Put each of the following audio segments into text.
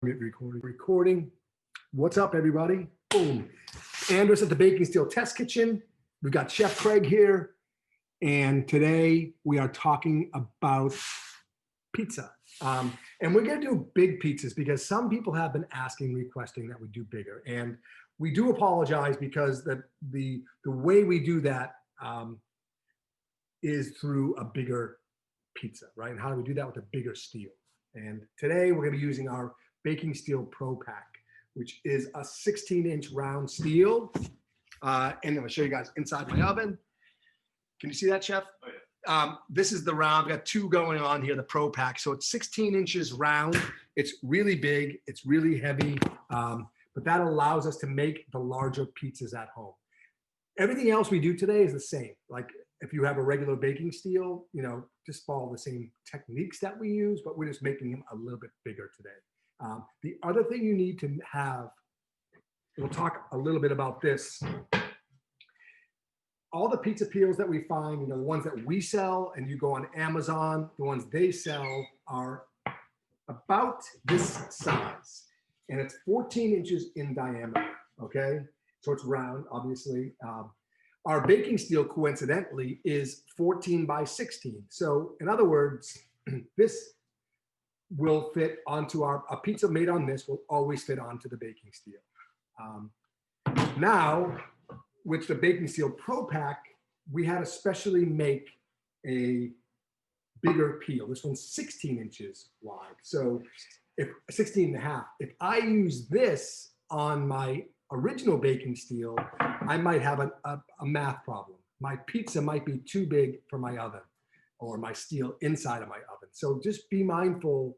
Recording. What's up, everybody? Boom. Andrew's at the Baking Steel Test Kitchen. We've got Chef Craig here, and today we are talking about pizza. And we're going to do big pizzas because some people have been asking, requesting that we do bigger. And we do apologize because the way we do that is through a bigger pizza, right? And how do we do that with a bigger steel? And today we're going to be using our Baking Steel Pro Pack, which is a 16-inch round steel. And I'm going to show you guys inside my oven. Can you see that, Chef? Oh, yeah. This is the round. I've got two going on here, the Pro Pack. So it's 16 inches round. It's really big. It's really heavy. But that allows us to make the larger pizzas at home. Everything else we do today is the same. Like if you have a regular baking steel, you know, just follow the same techniques that we use, but we're just making them a little bit bigger today. The other thing you need to have, we'll talk a little bit about this. All the pizza peels that we find, you know, the ones that we sell and you go on Amazon, the ones they sell are about this size. And it's 14 inches in diameter, okay? So it's round, obviously. Our baking steel, coincidentally, is 14 by 16. So in other words, this will fit onto a pizza made on this will always fit onto the baking steel. Now, with the Baking Steel Pro Pack, we had to specially make a bigger peel. This one's 16 inches wide. So if 16 and a half, if I use this on my original baking steel, I might have a math problem. My pizza might be too big for my oven or my steel inside of my oven. So just be mindful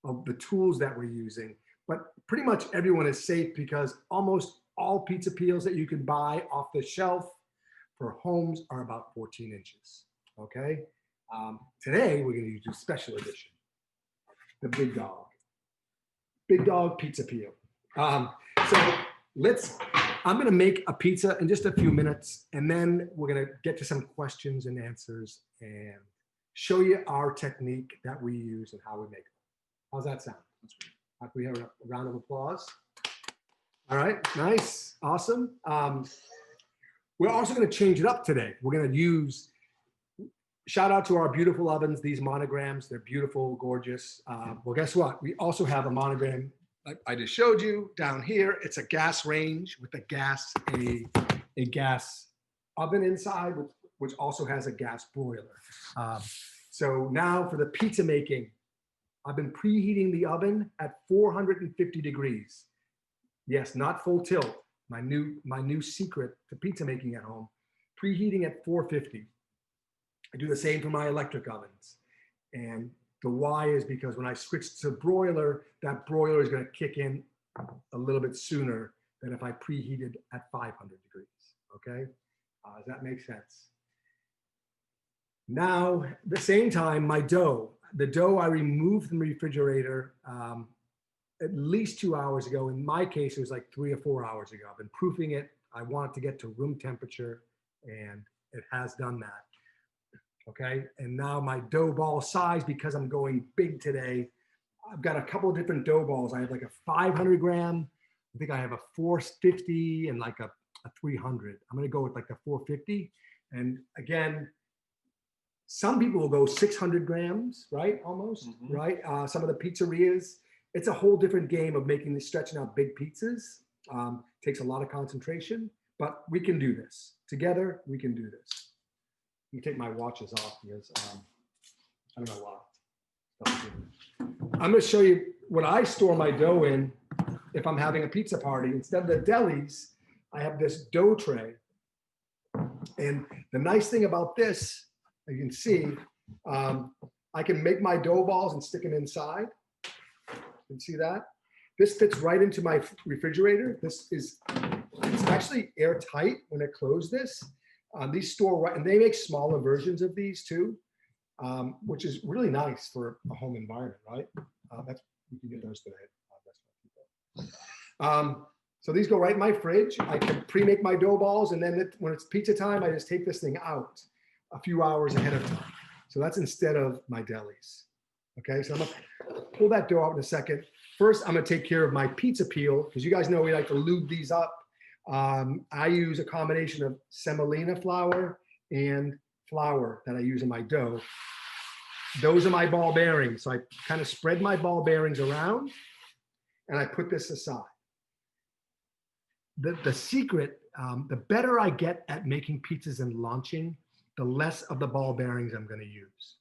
of the tools that we're using. But pretty much everyone is safe because almost all pizza peels that you can buy off the shelf for homes are about 14 inches, okay? Today, we're gonna use a special edition, the Big Dog. Big Dog pizza peel. So I'm gonna make a pizza in just a few minutes, and then we're gonna get to some questions and answers and show you our technique that we use and how we make it. How's that sound? Can we have a round of applause? All right, nice, awesome. We're also gonna change it up today. We're gonna use, shout out to our beautiful ovens, these monograms, they're beautiful, gorgeous. Well, guess what? We also have a monogram like I just showed you down here. It's a gas range with a gas oven inside, which also has a gas broiler. So now for the pizza making, I've been preheating the oven at 450 degrees. Yes, not full tilt. My new secret to pizza making at home, preheating at 450. I do the same for my electric ovens. And the why is because when I switch to broiler, that broiler is going to kick in a little bit sooner than if I preheated at 500 degrees, okay? Does that make sense? Now, at the same time, the dough I removed from the refrigerator at least 2 hours ago. In my case, it was like 3 or 4 hours ago. I've been proofing it. I want it to get to room temperature, and it has done that. Okay, and now my dough ball size, because I'm going big today, I've got a couple of different dough balls. I have like a 500 gram, I think I have a 450 and like a 300. I'm gonna go with like the 450. And again, some people will go 600 grams, right, almost, right? Some of the pizzerias, it's a whole different game of making this, stretching out big pizzas. Takes a lot of concentration, but we can do this. Together, we can do this. You take my watches off because I don't know why. I'm going to show you what I store my dough in if I'm having a pizza party. Instead of the delis, I have this dough tray. And the nice thing about this, you can see, I can make my dough balls and stick them inside. You can see that? This fits right into my refrigerator. It's actually airtight when I close this. These store right, and they make smaller versions of these too, which is really nice for a home environment, right? You can get those today. So these go right in my fridge. I can pre-make my dough balls, and then when it's pizza time, I just take this thing out a few hours ahead of time. So that's instead of my delis. Okay, so I'm gonna pull that dough out in a second. first I'm gonna take care of my pizza peel, because you guys know we like to lube these up. I use a combination of semolina flour and flour that I use in my dough. Those are my ball bearings. So I kind of spread my ball bearings around and I put this aside. The secret, the better I get at making pizzas and launching, the less of the ball bearings I'm going to use.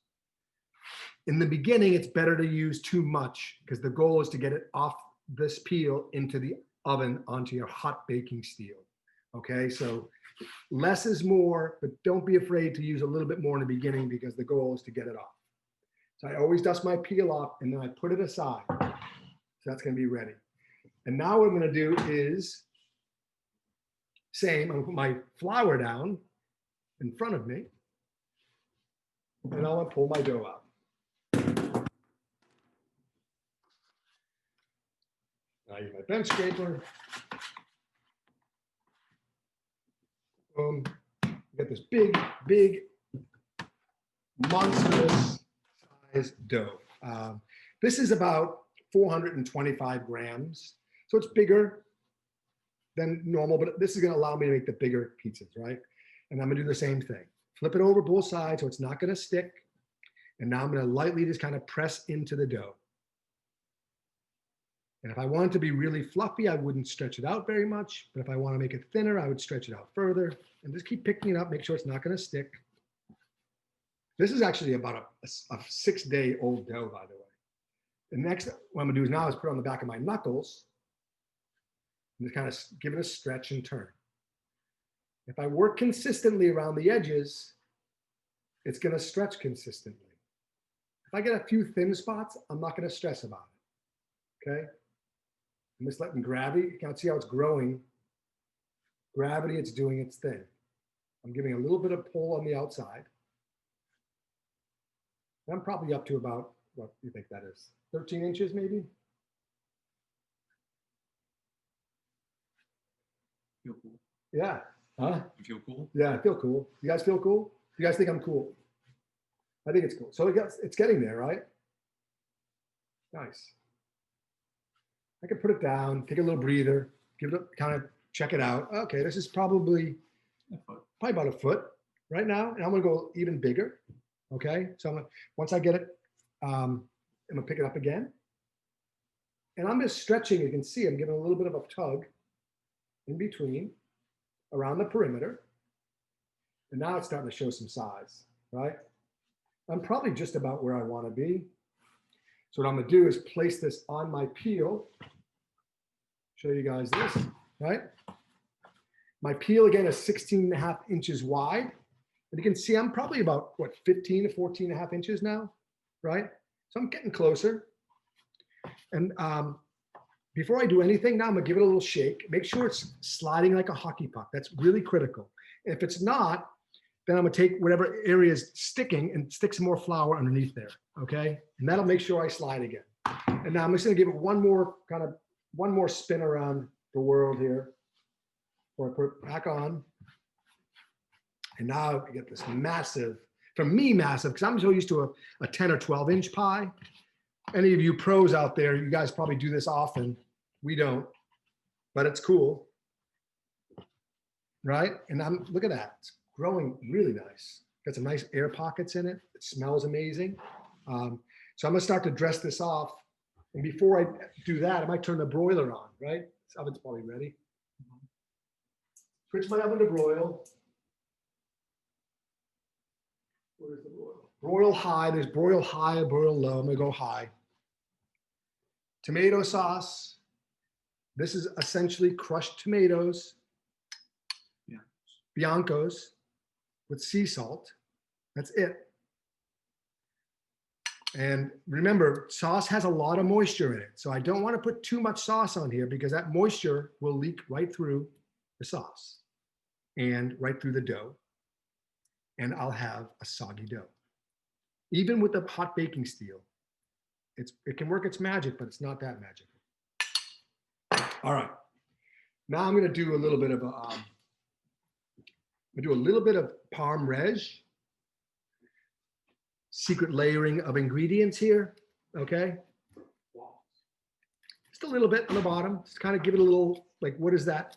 In the beginning, it's better to use too much because the goal is to get it off this peel into the oven onto your hot baking steel. Okay, so less is more, but don't be afraid to use a little bit more in the beginning because the goal is to get it off. So I always dust my peel off and then I put it aside. So that's going to be ready. And now what I'm going to do is same, I'm going to put my flour down in front of me and I'm going to pull my dough out. I use my bench scraper. Boom. Get this big, monstrous size dough. This is about 425 grams. So it's bigger than normal, but this is going to allow me to make the bigger pizzas, right? And I'm going to do the same thing. Flip it over both sides so it's not going to stick. And now I'm going to lightly just kind of press into the dough. And if I want it to be really fluffy, I wouldn't stretch it out very much. But if I want to make it thinner, I would stretch it out further and just keep picking it up, make sure it's not going to stick. This is actually about a 6-day-old dough, by the way. The next, what I'm going to do is now is put it on the back of my knuckles and just kind of give it a stretch and turn. If I work consistently around the edges, it's going to stretch consistently. If I get a few thin spots, I'm not going to stress about it. Okay? I'm just letting gravity, you can't see how it's growing. Gravity, it's doing its thing. I'm giving a little bit of pull on the outside. I'm probably up to about, what do you think that is? 13 inches maybe? Feel cool. Yeah. Huh? You feel cool? Yeah, I feel cool. You guys feel cool? You guys think I'm cool? I think it's cool. So it's getting there, right? Nice. I can put it down, take a little breather, give it a kind of check it out. Okay, this is probably about a foot right now. And I'm going to go even bigger. Okay, so once I get it, I'm going to pick it up again. And I'm just stretching. You can see I'm giving a little bit of a tug in between around the perimeter. And now it's starting to show some size, right? I'm probably just about where I want to be. So what I'm going to do is place this on my peel. Show you guys this, right? My peel, again, is 16.5 inches wide. And you can see I'm probably about, what, 15 to 14.5 inches now, right? So I'm getting closer. And before I do anything, now I'm going to give it a little shake. Make sure it's sliding like a hockey puck. That's really critical. If it's not, then I'm going to take whatever area is sticking and stick some more flour underneath there, okay? And that'll make sure I slide again. And now I'm just going to give it one more spin around the world here before I put it back on. And now I get this massive, for me, massive, because I'm so used to a 10 or 12 inch pie. Any of you pros out there, you guys probably do this often. We don't, but it's cool, right? And look at that. It's growing really nice. Got some nice air pockets in it. It smells amazing. So I'm going to start to dress this off. And before I do that, I might turn the broiler on, right? This oven's probably ready. Switch my oven to broil. Where's the broil? Broil high. There's broil high, broil low. I'm going to go high. Tomato sauce. This is essentially crushed tomatoes. Yeah. Biancos with sea salt. That's it. And remember, sauce has a lot of moisture in it. So I don't want to put too much sauce on here because that moisture will leak right through the sauce and right through the dough. And I'll have a soggy dough. Even with the hot baking steel, it can work its magic, but it's not that magical. All right. Now I'm going to do a little bit of parm reg. Secret layering of ingredients here, okay? just a little bit on the bottom, just kind of give it a little, like, what is that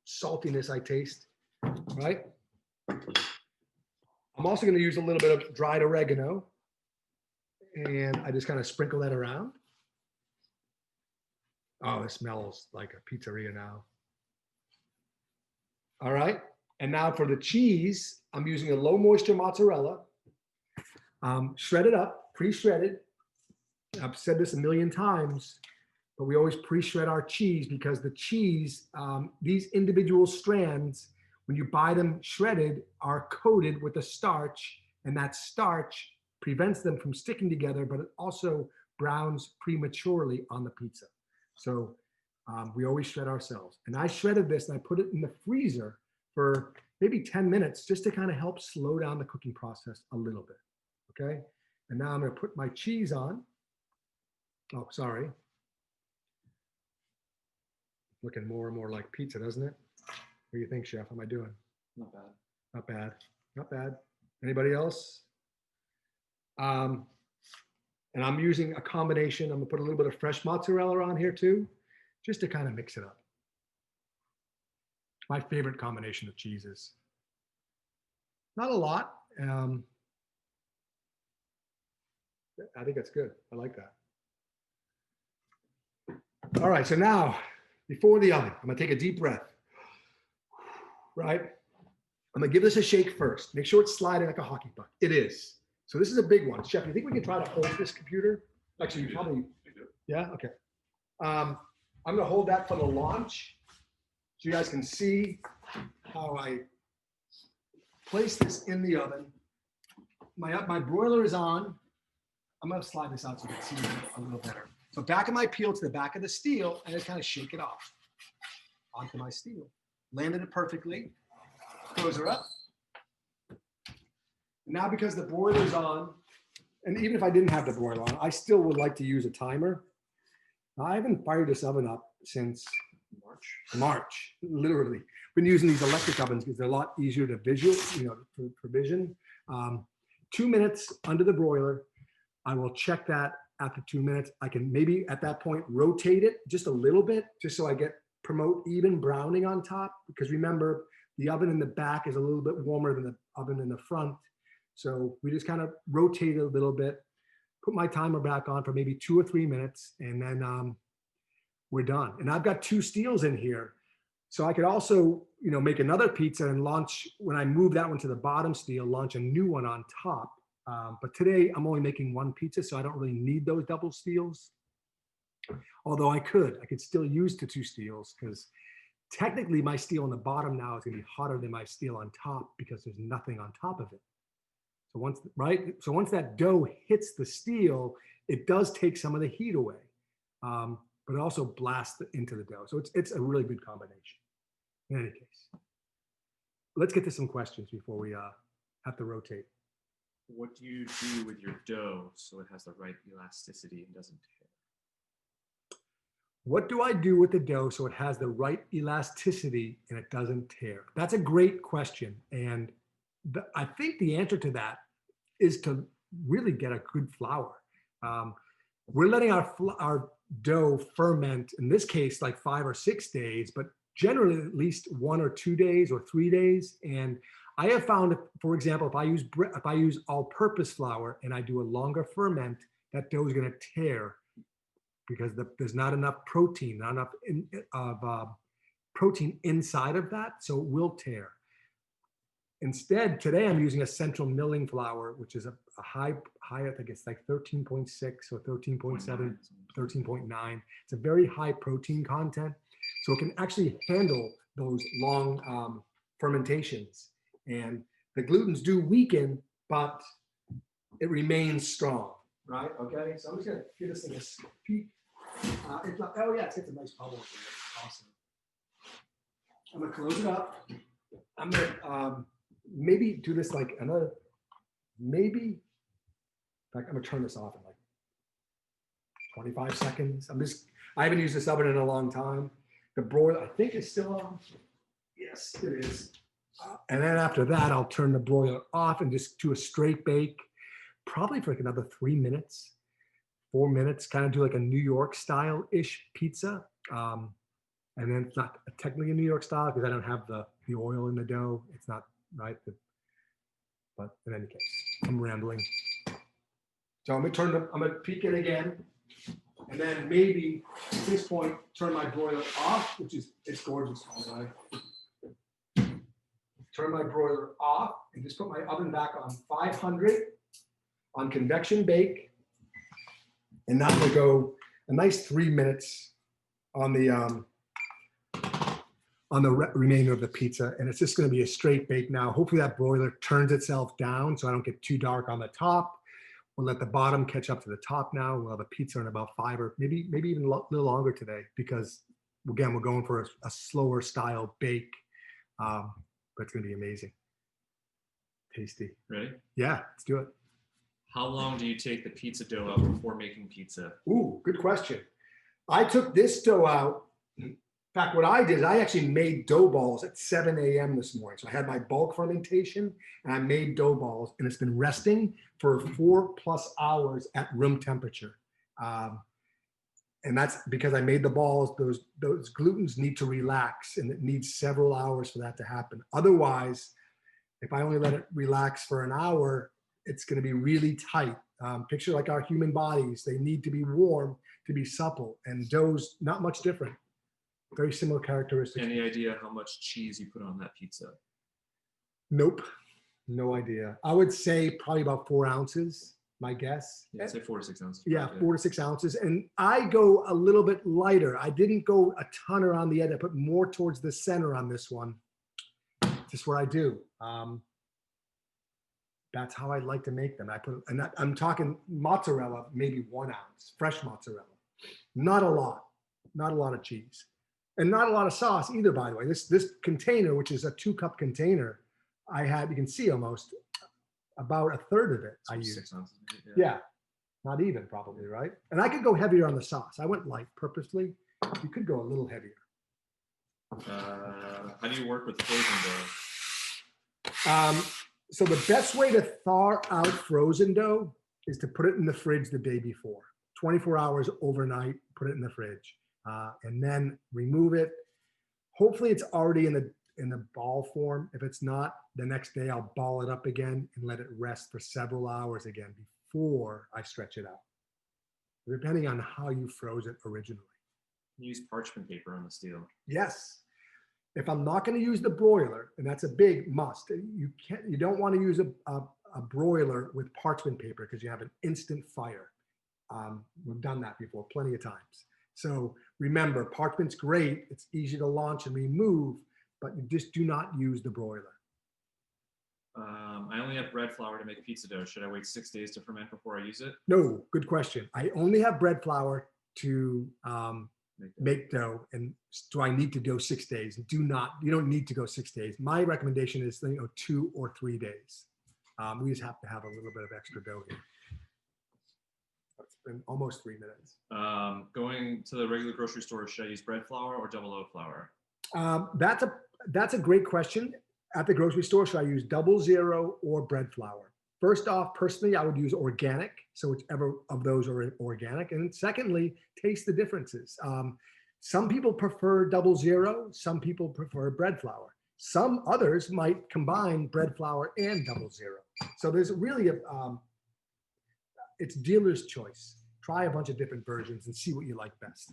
saltiness I taste, right? I'm also going to use a little bit of dried oregano, and I just kind of sprinkle that around. Oh, it smells like a pizzeria now. All right. And now for the cheese, I'm using a low moisture mozzarella, shredded up, pre-shredded. I've said this a million times, but we always pre-shred our cheese because the cheese, these individual strands, when you buy them shredded, are coated with a starch, and that starch prevents them from sticking together, but it also browns prematurely on the pizza. So we always shred ourselves. And I shredded this and I put it in the freezer for maybe 10 minutes just to kind of help slow down the cooking process a little bit. Okay. And now I'm going to put my cheese on. Oh, sorry. Looking more and more like pizza, doesn't it? What do you think, Chef? How am I doing? Not bad. Not bad. Not bad. Anybody else? And I'm using a combination. I'm gonna put a little bit of fresh mozzarella on here too, just to kind of mix it up. My favorite combination of cheeses. Not a lot. I think that's good. I like that. All right, so now, before the oven, I'm gonna take a deep breath, right? I'm gonna give this a shake first. Make sure it's sliding like a hockey puck. It is. So this is a big one. Chef, you think we can try to hold this computer? Actually, you probably, yeah, okay. I'm gonna hold that for the launch so you guys can see how I place this in the oven. My broiler is on. I'm gonna slide this out so you can see it a little better. So back of my peel to the back of the steel and just kind of shake it off onto my steel. Landed it perfectly. Close her up. Now because the broiler's on, and even if I didn't have the broiler on, I still would like to use a timer. I haven't fired this oven up since March, literally. Been using these electric ovens because they're a lot easier to visual, for vision. 2 minutes under the broiler. I will check that after 2 minutes. I can maybe at that point rotate it just a little bit, just so I promote even browning on top. Because remember, the oven in the back is a little bit warmer than the oven in the front. So we just kind of rotate it a little bit, put my timer back on for maybe 2 or 3 minutes, and then we're done. And I've got 2 steels in here. So I could also, make another pizza and launch, when I move that one to the bottom steel, launch a new one on top. But today I'm only making 1 pizza, so I don't really need those double steels. Although I could still use the 2 steels, because technically my steel on the bottom now is gonna be hotter than my steel on top because there's nothing on top of it. So once that dough hits the steel, it does take some of the heat away, but it also blasts into the dough. So it's a really good combination. In any case, let's get to some questions before we have to rotate. What do you do with your dough so it has the right elasticity and doesn't tear? What do I do with the dough so it has the right elasticity and it doesn't tear? That's a great question. And I think the answer to that is to really get a good flour. We're letting our dough ferment, in this case, like 5 or 6 days, but generally at least 1 or 2 days or 3 days. And I have found, for example, if I use all-purpose flour and I do a longer ferment, that dough is going to tear because there's not enough protein, protein inside of that, so it will tear. Instead, today I'm using a central milling flour, which is a high, I think it's like 13.6 or 13.7, 13.9. It's a very high protein content, so it can actually handle those long fermentations. And the glutens do weaken, but it remains strong, right? Okay, so I'm just gonna give this thing a peek. It's got a nice bubble. Awesome. I'm gonna close it up. I'm gonna maybe do this like another, maybe, in fact, I'm gonna turn this off in like 25 seconds. I haven't used this oven in a long time. The broiler, I think, is still on. Yes, it is. And then after that, I'll turn the broiler off and just do a straight bake, probably for like another 3 minutes, 4 minutes, kind of do like a New York style-ish pizza. And then it's not technically a New York style because I don't have the oil in the dough. It's not right. But in any case, I'm rambling. So I'm gonna peek it again. And then maybe at this point, turn my broiler off, it's gorgeous. Turn my broiler off and just put my oven back on 500 on convection bake. And now I'm gonna go a nice 3 minutes on the remainder of the pizza. And it's just gonna be a straight bake now. Hopefully that broiler turns itself down so I don't get too dark on the top. We'll let the bottom catch up to the top now. We'll have a pizza in about 5 or maybe even a little longer today because, again, we're going for a slower style bake. But it's going to be amazing. Tasty. Ready? Yeah, let's do it. How long do you take the pizza dough out before making pizza? Ooh, good question. I took this dough out. In fact, what I did is I actually made dough balls at 7 a.m. this morning. So I had my bulk fermentation and I made dough balls, and it's been resting for 4+ hours at room temperature. And that's because I made the balls. Those glutens need to relax, and it needs several hours for that to happen. Otherwise, if I only let it relax for an hour, it's going to be really tight. Picture like our human bodies. They need to be warm to be supple, and dough's not much different. Very similar characteristics. Any idea how much cheese you put on that pizza? Nope, no idea. I would say probably about 4 ounces, my guess. Yeah, I'd say 4 to 6 ounces. Yeah, 4 to 6 ounces. And I go a little bit lighter. I didn't go a ton around the edge. I put more towards the center on this one. Just what I do. That's how I like to make them. I'm talking mozzarella, maybe 1 ounce, fresh mozzarella. Not a lot of cheese. And not a lot of sauce either, by the way. This container, which is a 2-cup container, I had, you can see almost about a third of it I used. 6 ounces. Yeah, not even probably, right? And I could go heavier on the sauce. I went light purposely. You could go a little heavier. How do you work with frozen dough? So the best way to thaw out frozen dough is to put it in the fridge the day before. 24 hours overnight, put it in the fridge. And then remove it. Hopefully it's already in the ball form. If it's not, the next day I'll ball it up again and let it rest for several hours again before I stretch it out, depending on how you froze it originally. Use parchment paper on the steel. Yes. If I'm not going to use the broiler, and that's a big must, you don't want to use a broiler with parchment paper because you have an instant fire. We've done that before plenty of times. So remember, parchment's great. It's easy to launch and remove, but you just do not use the broiler. I only have bread flour to make pizza dough. Should I wait 6 days to ferment before I use it? No, good question. I only have bread flour to make dough. And do I need to go 6 days? You don't need to go 6 days. My recommendation is 2 or 3 days. We just have to have a little bit of extra dough here. It's been almost 3 minutes. Going to the regular grocery store, should I use bread flour or double O flour? That's a great question. At the grocery store, should I use 00 or bread flour? First off, personally, I would use organic. So whichever of those are organic. And secondly, taste the differences. Some people prefer 00. Some people prefer bread flour. Some others might combine bread flour and 00. So there's really it's dealer's choice. Try a bunch of different versions and see what you like best.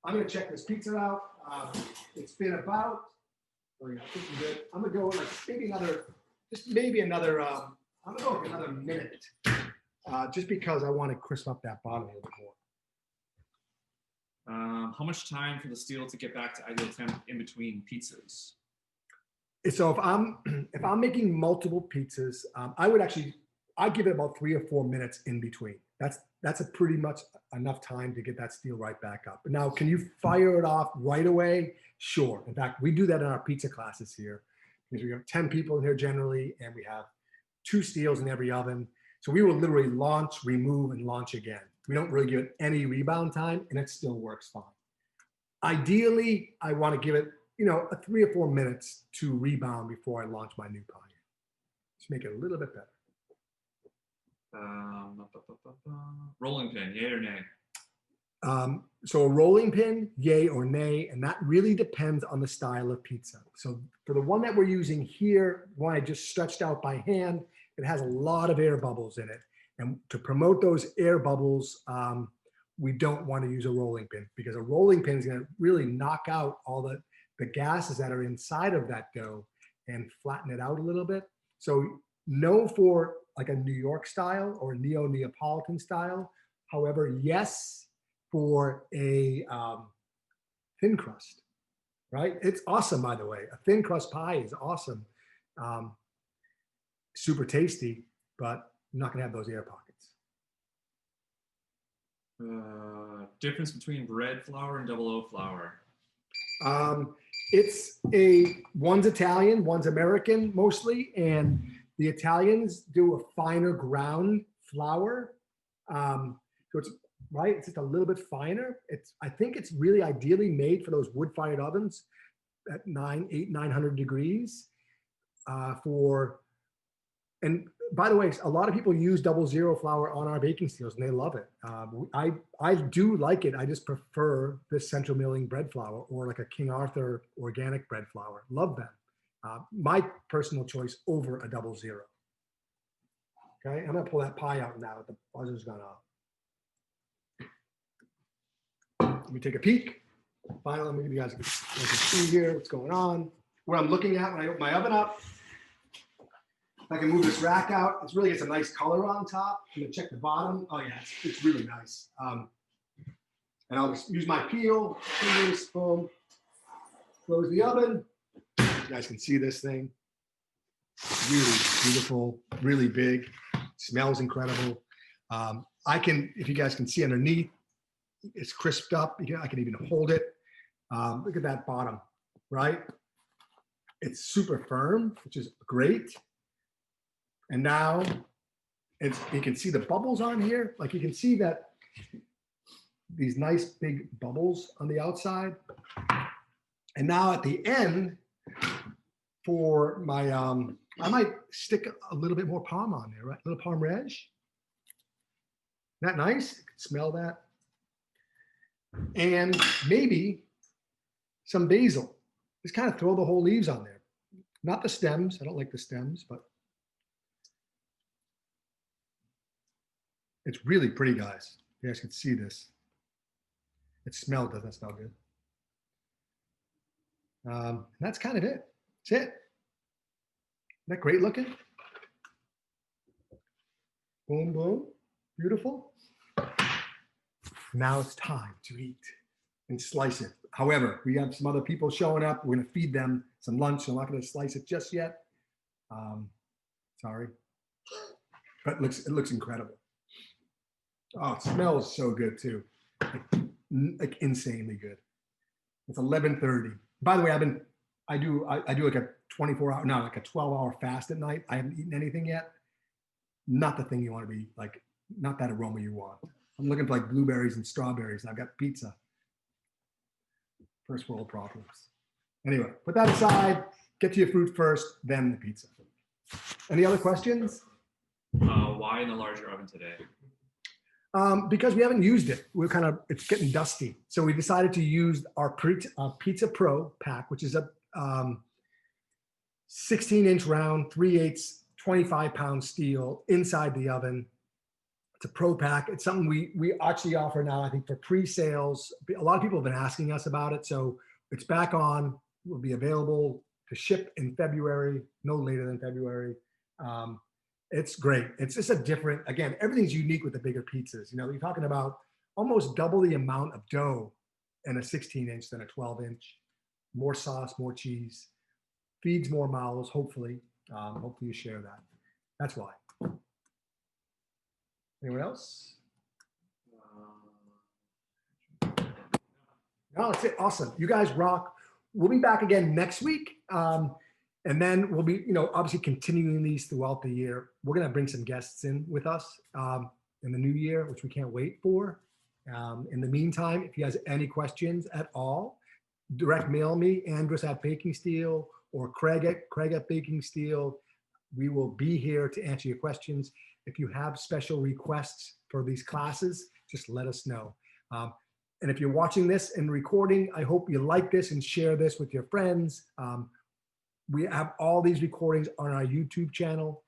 I'm gonna check this pizza out. It's been about, I'm gonna go like maybe another, I'm gonna go like another minute, just because I want to crisp up that bottom a little bit more. How much time for the steel to get back to ideal temp in between pizzas? So if I'm making multiple pizzas, I give it about 3 or 4 minutes in between. That's a pretty much enough time to get that steel right back up. Now, can you fire it off right away? Sure. In fact, we do that in our pizza classes here because we have 10 people in here generally, and we have 2 steels in every oven. So we will literally launch, remove, and launch again. We don't really give it any rebound time, and it still works fine. Ideally, I want to give it, 3 or 4 minutes to rebound before I launch my new pie. Just make it a little bit better. Rolling pin, yay or nay? So a rolling pin, yay or nay, and that really depends on the style of pizza. So for the one that we're using here, one I just stretched out by hand, it has a lot of air bubbles in it. And to promote those air bubbles, we don't want to use a rolling pin because a rolling pin is going to really knock out all the gases that are inside of that dough and flatten it out a little bit. So no for like a New York style or Neo-Neapolitan style. However, yes, for a thin crust, right? It's awesome, by the way. A thin crust pie is awesome. Super tasty, but I'm not gonna have those air pockets. Difference between bread flour and double O flour. One's Italian, one's American mostly, and the Italians do a finer ground flour. So it's right, it's just a little bit finer. I think it's really ideally made for those wood-fired ovens at 900 degrees. And by the way, a lot of people use 00 flour on our baking steels and they love it. I do like it. I just prefer this central milling bread flour or like a King Arthur organic bread flour. Love them. My personal choice over a 00. Okay, I'm gonna pull that pie out now. The buzzer's gone off. Let me take a peek. Finally, let me give you guys a see here what's going on. What I'm looking at when I open my oven up. I can move this rack out. It's really gets a nice color on top. I'm gonna check the bottom. Oh yeah, it's really nice. And I'll just use my peel, fingers, boom, close the oven. You guys can see this thing. Really beautiful, really big. Smells incredible. If you guys can see underneath, it's crisped up. I can even hold it. Look at that bottom, right? It's super firm, which is great. And now you can see the bubbles on here. Like you can see that these nice big bubbles on the outside. And now at the end for my, I might stick a little bit more parm on there, right? A little parm reg. Isn't that nice? You can smell that. And maybe some basil. Just kind of throw the whole leaves on there. Not the stems. I don't like the stems, but it's really pretty, guys. You guys can see this. Doesn't smell good. That's kind of it. That's it. Isn't that great looking? Boom, boom. Beautiful. Now it's time to eat and slice it. However, we have some other people showing up. We're going to feed them some lunch. So I'm not going to slice it just yet. Sorry. But it looks incredible. Oh, it smells so good too. Like insanely good. It's 11:30. By the way, I do like a 24-hour, no, like a 12-hour fast at night. I haven't eaten anything yet. Not the thing you want to be like, not that aroma you want. I'm looking for like blueberries and strawberries, and I've got pizza. First world problems. Anyway, put that aside. Get to your fruit first, then the pizza. Any other questions? Why in the larger oven today? Because we haven't used it. It's getting dusty. So we decided to use our Pizza Pro pack, which is a 16-inch round, 3/8, 25-pound steel inside the oven. It's a Pro pack. It's something we actually offer now, I think, for pre-sales. A lot of people have been asking us about it. So it's back on. It will be available to ship in February, no later than February. It's great. It's just a different, again, everything's unique with the bigger pizzas. You know, you're talking about almost double the amount of dough in a 16-inch than a 12-inch. More sauce, more cheese, feeds more mouths, hopefully. Hopefully you share that. That's why. Anyone else? No, that's it. Awesome. You guys rock. We'll be back again next week. And then we'll be, obviously continuing these throughout the year. We're going to bring some guests in with us in the new year, which we can't wait for. In the meantime, if you guys have any questions at all, direct mail me, Andrus at Baking Steel or Craig at Baking Steel. We will be here to answer your questions. If you have special requests for these classes, just let us know. And if you're watching this and recording, I hope you like this and share this with your friends. We have all these recordings on our YouTube channel.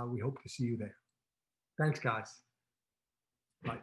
We hope to see you there. Thanks, guys. Bye.